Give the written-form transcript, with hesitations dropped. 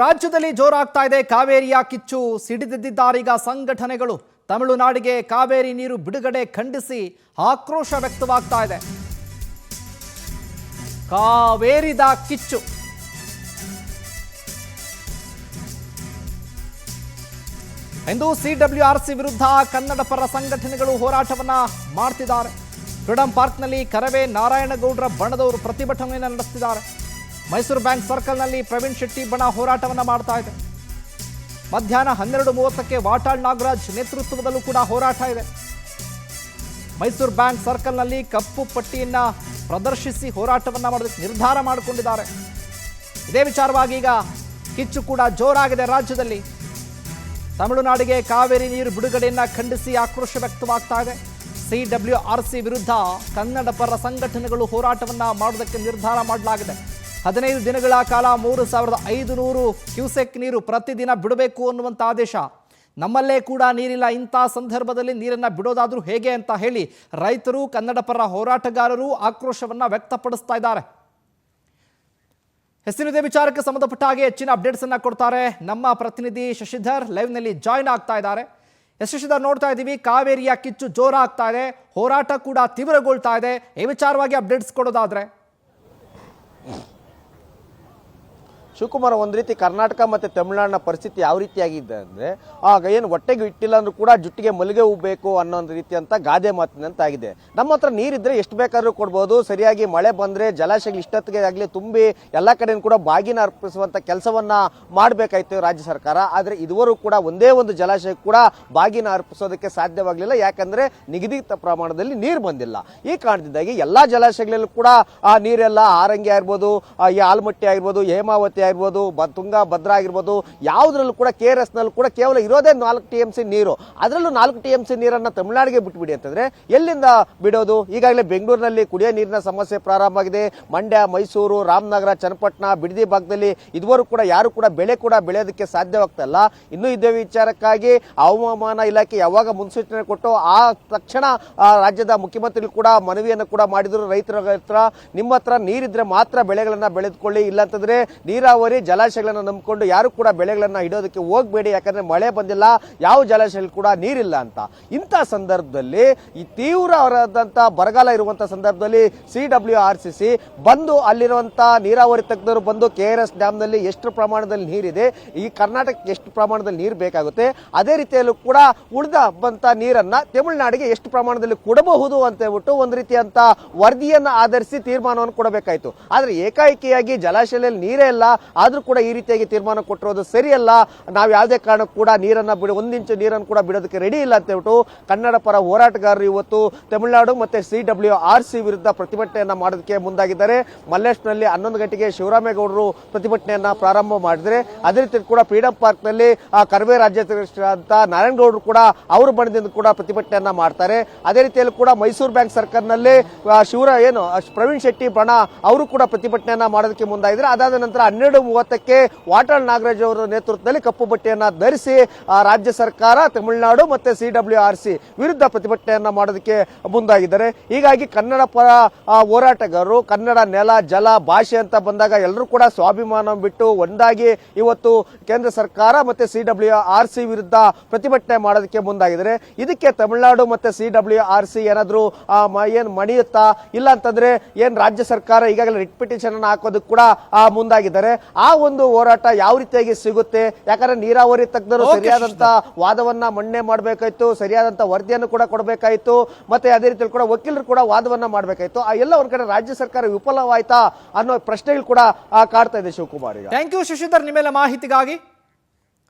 ರಾಜ್ಯದಲ್ಲಿ ಜೋರಾಗ್ತಾ ಇದೆ ಕಾವೇರಿಯ ಕಿಚ್ಚು. ಸಿಡಿದೆದ್ದಿದ್ದಾರೀಗ ಸಂಘಟನೆಗಳು. ತಮಿಳುನಾಡಿಗೆ ಕಾವೇರಿ ನೀರು ಬಿಡುಗಡೆ ಖಂಡಿಸಿ ಆಕ್ರೋಶ ವ್ಯಕ್ತವಾಗ್ತಾ ಇದೆ. ಕಾವೇರಿದ ಕಿಚ್ಚು. ಇಂದು ಸಿಡಬ್ಲ್ಯೂಆರ್ಸಿ ವಿರುದ್ಧ ಕನ್ನಡ ಪರ ಸಂಘಟನೆಗಳು ಹೋರಾಟವನ್ನ ಮಾಡ್ತಿದ್ದಾರೆ. ಫ್ರೀಡಂ ಪಾರ್ಕ್ನಲ್ಲಿ ಕರವೇ ನಾರಾಯಣಗೌಡರ ಬಣದವರು ಪ್ರತಿಭಟನೆಯನ್ನು ನಡೆಸುತ್ತಿದ್ದಾರೆ. ಮೈಸೂರು ಬ್ಯಾಂಕ್ ಸರ್ಕಲ್ನಲ್ಲಿ ಪ್ರವೀಣ್ ಶೆಟ್ಟಿ ಬಣ ಹೋರಾಟವನ್ನು ಮಾಡ್ತಾ ಇದೆ. ಮಧ್ಯಾಹ್ನ 12:30ಕ್ಕೆ ವಾಟಾಳ್ ನಾಗರಾಜ್ ನೇತೃತ್ವದಲ್ಲೂ ಕೂಡ ಹೋರಾಟ ಇದೆ. ಮೈಸೂರು ಬ್ಯಾಂಕ್ ಸರ್ಕಲ್ನಲ್ಲಿ ಕಪ್ಪು ಪಟ್ಟಿಯನ್ನ ಪ್ರದರ್ಶಿಸಿ ಹೋರಾಟವನ್ನ ಮಾಡೋದಕ್ಕೆ ನಿರ್ಧಾರ ಮಾಡಿಕೊಂಡಿದ್ದಾರೆ. ಇದೇ ವಿಚಾರವಾಗಿ ಈಗ ಕಿಚ್ಚು ಕೂಡ ಜೋರಾಗಿದೆ ರಾಜ್ಯದಲ್ಲಿ. ತಮಿಳುನಾಡಿಗೆ ಕಾವೇರಿ ನೀರು ಬಿಡುಗಡೆಯನ್ನ ಖಂಡಿಸಿ ಆಕ್ರೋಶ ವ್ಯಕ್ತವಾಗ್ತಾ ಇದೆ. ಸಿಡಬ್ಲ್ಯೂಆರ್ಸಿ ವಿರುದ್ಧ ಕನ್ನಡ ಪರ ಸಂಘಟನೆಗಳು ಹೋರಾಟವನ್ನ ಮಾಡೋದಕ್ಕೆ ನಿರ್ಧಾರ ಮಾಡಲಾಗಿದೆ. 15 ದಿನಗಳ ಕಾಲ 3500 ಕ್ಯೂಸೆಕ್ ನೀರು ಪ್ರತಿದಿನ ಬಿಡಬೇಕು ಅನ್ನುವಂಥ ಆದೇಶ. ನಮ್ಮಲ್ಲೇ ಕೂಡ ನೀರಿಲ್ಲ, ಇಂಥ ಸಂದರ್ಭದಲ್ಲಿ ನೀರನ್ನು ಬಿಡೋದಾದ್ರೂ ಹೇಗೆ ಅಂತ ಹೇಳಿ ರೈತರು, ಕನ್ನಡ ಪರ ಹೋರಾಟಗಾರರು ಆಕ್ರೋಶವನ್ನ ವ್ಯಕ್ತಪಡಿಸ್ತಾ ಇದ್ದಾರೆ. ಹೆಸರಿದೆ ವಿಚಾರಕ್ಕೆ ಸಂಬಂಧಪಟ್ಟ ಹಾಗೆ ಹೆಚ್ಚಿನ ಅಪ್ಡೇಟ್ಸ್ ಅನ್ನ ಕೊಡ್ತಾರೆ ನಮ್ಮ ಪ್ರತಿನಿಧಿ ಶಶಿಧರ್. ಲೈವ್ನಲ್ಲಿ ಜಾಯ್ನ್ ಆಗ್ತಾ ಇದ್ದಾರೆ. ಶಶಿಧರ್, ನೋಡ್ತಾ ಇದ್ದೀವಿ ಕಾವೇರಿಯ ಕಿಚ್ಚು ಜೋರಾಗ್ತಾ ಇದೆ, ಹೋರಾಟ ಕೂಡ ತೀವ್ರಗೊಳ್ತಾ ಇದೆ. ಈ ವಿಚಾರವಾಗಿ ಅಪ್ಡೇಟ್ಸ್ ಕೊಡೋದಾದ್ರೆ ಶಿವಕುಮಾರ್, ಒಂದು ರೀತಿ ಕರ್ನಾಟಕ ಮತ್ತು ತಮಿಳುನಾಡಿನ ಪರಿಸ್ಥಿತಿ ಯಾವ ರೀತಿಯಾಗಿದೆ ಅಂದರೆ, ಆಗ ಏನು ಹೊಟ್ಟೆಗೆ ಇಟ್ಟಿಲ್ಲ ಅಂದ್ರೂ ಕೂಡ ಜುಟ್ಟಿಗೆ ಮಲ್ಲಿಗೆ ಹೂ ಬೇಕು ಅನ್ನೋ ಒಂದು ರೀತಿ ಅಂತ ಗಾದೆ ಮಾತಿನಂತಾಗಿದೆ. ನಮ್ಮ ಹತ್ರ ನೀರಿದ್ರೆ ಎಷ್ಟು ಬೇಕಾದ್ರೂ ಕೊಡ್ಬೋದು. ಸರಿಯಾಗಿ ಮಳೆ ಬಂದರೆ ಜಲಾಶಯಗಳು ಇಷ್ಟೊತ್ತಿಗೆ ಆಗಲಿ ತುಂಬಿ ಎಲ್ಲ ಕಡೆಯೂ ಕೂಡ ಬಾಗಿನ ಅರ್ಪಿಸುವಂಥ ಕೆಲಸವನ್ನು ಮಾಡಬೇಕಾಯ್ತು ರಾಜ್ಯ ಸರ್ಕಾರ. ಆದರೆ ಇದುವರೆಗೂ ಕೂಡ ಒಂದೇ ಒಂದು ಜಲಾಶಯ ಕೂಡ ಬಾಗಿನ ಅರ್ಪಿಸೋದಕ್ಕೆ ಸಾಧ್ಯವಾಗಲಿಲ್ಲ. ಯಾಕಂದರೆ ನಿಗದಿತ ಪ್ರಮಾಣದಲ್ಲಿ ನೀರು ಬಂದಿಲ್ಲ. ಈ ಕಾರಣದಿಂದಾಗಿ ಎಲ್ಲ ಜಲಾಶಯಗಳಲ್ಲೂ ಕೂಡ ಆ ನೀರೆಲ್ಲ ಆರಂಗಿ ಆಗಿರ್ಬೋದು, ಈ ಆಲ್ಮಟ್ಟಿ ಆಗಿರ್ಬೋದು, ಹೇಮಾವತಿ ಆಗಿರ್ಬೋದು, ತುಂಗಾ ಭದ್ರಾ ಆಗಿರ್ಬೋದು, ಯಾವುದ್ರಲ್ಲೂ ಕೂಡ KRS ನಲ್ಲಿ ಕೂಡ ಕೇವಲ ಇರೋದೇ 4 TMC ನೀರು. ಅದರಲ್ಲೂ 4 TMC ನೀರನ್ನು ತಮಿಳುನಾಡಿಗೆ ಬಿಟ್ಬಿಡಿ ಅಂತಂದ್ರೆ ಎಲ್ಲಿಂದ ಬಿಡೋದು? ಈಗಾಗಲೇ ಬೆಂಗಳೂರಿನಲ್ಲಿ ಕುಡಿಯೋ ನೀರಿನ ಸಮಸ್ಯೆ ಪ್ರಾರಂಭ ಆಗಿದೆ. ಮಂಡ್ಯ, ಮೈಸೂರು, ರಾಮನಗರ, ಚನ್ನಪಟ್ಟಣ, ಬಿಡದಿ ಭಾಗದಲ್ಲಿ ಇದುವರೆಗೂ ಕೂಡ ಯಾರು ಕೂಡ ಬೆಳೆ ಕೂಡ ಬೆಳೆಯೋದಕ್ಕೆ ಸಾಧ್ಯವಾಗ್ತಾ ಇಲ್ಲ. ಇನ್ನೂ ಇದೇ ವಿಚಾರಕ್ಕಾಗಿ ಹವಾಮಾನ ಇಲಾಖೆ ಯಾವಾಗ ಮುನ್ಸೂಚನೆ ಕೊಟ್ಟು ಆ ತಕ್ಷಣ ರಾಜ್ಯದ ಮುಖ್ಯಮಂತ್ರಿಗಳು ಕೂಡ ಮನವಿಯನ್ನು ಕೂಡ ಮಾಡಿದ್ರು. ರೈತರ ಹತ್ರ ನಿಮ್ಮ ಹತ್ರ ನೀರಿದ್ರೆ ಮಾತ್ರ ಬೆಳೆಗಳನ್ನ ಬೆಳೆದುಕೊಳ್ಳಿ, ಇಲ್ಲಾಂತಂದ್ರೆ ನೀರಾವರಿ ಜಲಾಶಯಗಳನ್ನು ನಂಬಿಕೊಂಡು ಯಾರು ಕೂಡ ಬೆಳೆಗಳನ್ನ ಇಡೋದಕ್ಕೆ ಹೋಗಬೇಡಿ, ಯಾಕಂದ್ರೆ ಮಳೆ ಬಂದಿಲ್ಲ, ಯಾವ ಜಲಾಶಯ ಕೂಡ ನೀರಿಲ್ಲ ಅಂತ. ಇಂಥ ಸಂದರ್ಭದಲ್ಲಿ ಈ ತೀವ್ರವಾದಂತಹ ಬರಗಾಲ ಇರುವಂತಹ ಸಂದರ್ಭದಲ್ಲಿ CWRCC ಬಂದು ಅಲ್ಲಿರುವಂತಹ ನೀರಾವರಿ ತಜ್ಞರು ಬಂದು KRS ಡ್ಯಾಮ್ನಲ್ಲಿ ಎಷ್ಟು ಪ್ರಮಾಣದಲ್ಲಿ ನೀರಿದೆ, ಈ ಕರ್ನಾಟಕಕ್ಕೆ ಎಷ್ಟು ಪ್ರಮಾಣದಲ್ಲಿ ನೀರು ಬೇಕಾಗುತ್ತೆ, ಅದೇ ರೀತಿಯಲ್ಲೂ ಕೂಡ ಉಳಿದ ಬಂತ ನೀರನ್ನ ತಮಿಳುನಾಡಿಗೆ ಎಷ್ಟು ಪ್ರಮಾಣದಲ್ಲಿ ಕೊಡಬಹುದು ಅಂತ ಹೇಳ್ಬಿಟ್ಟು ಒಂದು ರೀತಿಯಂತ ವರದಿಯನ್ನು ಆಧರಿಸಿ ತೀರ್ಮಾನವನ್ನು ಕೊಡಬೇಕಾಯ್ತು. ಆದ್ರೆ ಏಕಾಏಕಿಯಾಗಿ ಜಲಾಶಯದಲ್ಲಿ ನೀರೇ ಇಲ್ಲ, ಆದ್ರೂ ಕೂಡ ಈ ರೀತಿಯಾಗಿ ತೀರ್ಮಾನ ಕೊಟ್ಟಿರೋದು ಸರಿಯಲ್ಲ. ನಾವು ಯಾವುದೇ ಕಾರಣಕ್ಕೂ ಕೂಡ ನೀರನ್ನ ಒಂದು ಇಂಚು ನೀರನ್ನು ಕೂಡ ಬಿಡೋದಕ್ಕೆ ರೆಡಿ ಇಲ್ಲ ಅಂತ ಹೇಳ್ಬಿಟ್ಟು ಕನ್ನಡ ಪರ ಹೋರಾಟಗಾರರು ಇವತ್ತು ತಮಿಳುನಾಡು ಮತ್ತೆ CWRC ವಿರುದ್ಧ ಪ್ರತಿಭಟನೆಯನ್ನ ಮಾಡೋದಕ್ಕೆ ಮುಂದಾಗಿದ್ದಾರೆ. ಮಲ್ಲೇಶ್ನಲ್ಲಿ 11 ಗಂಟೆಗೆ ಶಿವರಾಮೇಗೌಡರು ಪ್ರತಿಭಟನೆಯನ್ನ ಪ್ರಾರಂಭ ಮಾಡಿದ್ರೆ, ಅದೇ ರೀತಿ ಕೂಡ ಫ್ರೀಡಂ ಪಾರ್ಕ್ ನಲ್ಲಿ ಕರ್ವೆ ರಾಜ್ಯಾಧ್ಯಕ್ಷ ಅಂತ ನಾರಾಯಣಗೌಡರು ಕೂಡ ಅವರು ಬಣದಿಂದ ಕೂಡ ಪ್ರತಿಭಟನೆಯನ್ನ ಮಾಡ್ತಾರೆ. ಅದೇ ರೀತಿಯಲ್ಲಿ ಕೂಡ ಮೈಸೂರು ಬ್ಯಾಂಕ್ ಸರ್ಕಲ್ ನಲ್ಲಿ ಪ್ರವೀಣ್ ಶೆಟ್ಟಿ ಬಣ ಅವರು ಕೂಡ ಪ್ರತಿಭಟನೆಯನ್ನ ಮಾಡೋದಕ್ಕೆ ಮುಂದಾಗಿದ್ದಾರೆ. ಅದಾದ ನಂತರ 12:30ಕ್ಕೆ ವಾಟಾಳ್ ನಾಗರಾಜ್ ಅವರ ನೇತೃತ್ವದಲ್ಲಿ ಕಪ್ಪು ಬಟ್ಟೆಯನ್ನ ಧರಿಸಿ ರಾಜ್ಯ ಸರ್ಕಾರ, ತಮಿಳುನಾಡು ಮತ್ತೆ CWRC ವಿರುದ್ಧ ಪ್ರತಿಭಟನೆಯನ್ನ ಮಾಡೋದಕ್ಕೆ ಮುಂದಾಗಿದ್ದಾರೆ. ಹೀಗಾಗಿ ಕನ್ನಡ ಪರ ಹೋರಾಟಗಾರರು ಕನ್ನಡ ನೆಲ, ಜಲ, ಭಾಷೆ ಅಂತ ಬಂದಾಗ ಎಲ್ಲರೂ ಕೂಡ ಸ್ವಾಭಿಮಾನ ಬಿಟ್ಟು ಒಂದಾಗಿ ಇವತ್ತು ಕೇಂದ್ರ ಸರ್ಕಾರ ಮತ್ತೆ CWRC ವಿರುದ್ಧ ಪ್ರತಿಭಟನೆ ಮಾಡೋದಕ್ಕೆ ಮುಂದಾಗಿದ್ದಾರೆ. ಇದಕ್ಕೆ ತಮಿಳುನಾಡು ಮತ್ತೆ CWRC ಏನಾದ್ರು ಮಣಿಯುತ್ತಾ, ಇಲ್ಲ ಅಂತಂದ್ರೆ ರಾಜ್ಯ ಸರ್ಕಾರ ಈಗಾಗಲೇ ರಿಟ್ ಪಿಟಿಷನ್ ಅನ್ನು ಹಾಕೋದಕ್ಕೆ ಕೂಡ ಮುಂದಾಗಿದ್ದಾರೆ. ಆ ಒಂದು ಹೋರಾಟ ಯಾವ ರೀತಿಯಾಗಿ ಸಿಗುತ್ತೆ? ಯಾಕಂದ್ರೆ ನೀರಾವರಿ ತಜ್ಞರು ಸರಿಯಾದಂತ ವಾದವನ್ನ ಮಣ್ಣೆ ಮಾಡಬೇಕಾಯ್ತು, ಸರಿಯಾದಂತ ವರದಿಯನ್ನು ಕೂಡ ಕೊಡಬೇಕಾಯ್ತು, ಮತ್ತೆ ಅದೇ ರೀತಿಯಲ್ಲಿ ಕೂಡ ವಕೀಲರು ಕೂಡ ವಾದವನ್ನ ಮಾಡಬೇಕಾಯ್ತು. ಆ ಎಲ್ಲ ಒಂದ್ ಕಡೆ ರಾಜ್ಯ ಸರ್ಕಾರ ವಿಫಲವಾಯ್ತಾ ಅನ್ನೋ ಪ್ರಶ್ನೆಗಳು ಕೂಡ ಕಾಡ್ತಾ ಇದೆ ಶಿವಕುಮಾರ್. ಥ್ಯಾಂಕ್ ಯು ಶಶಿಧರ್ ನಿಮ್ಮೆಲ್ಲ ಮಾಹಿತಿಗಾಗಿ.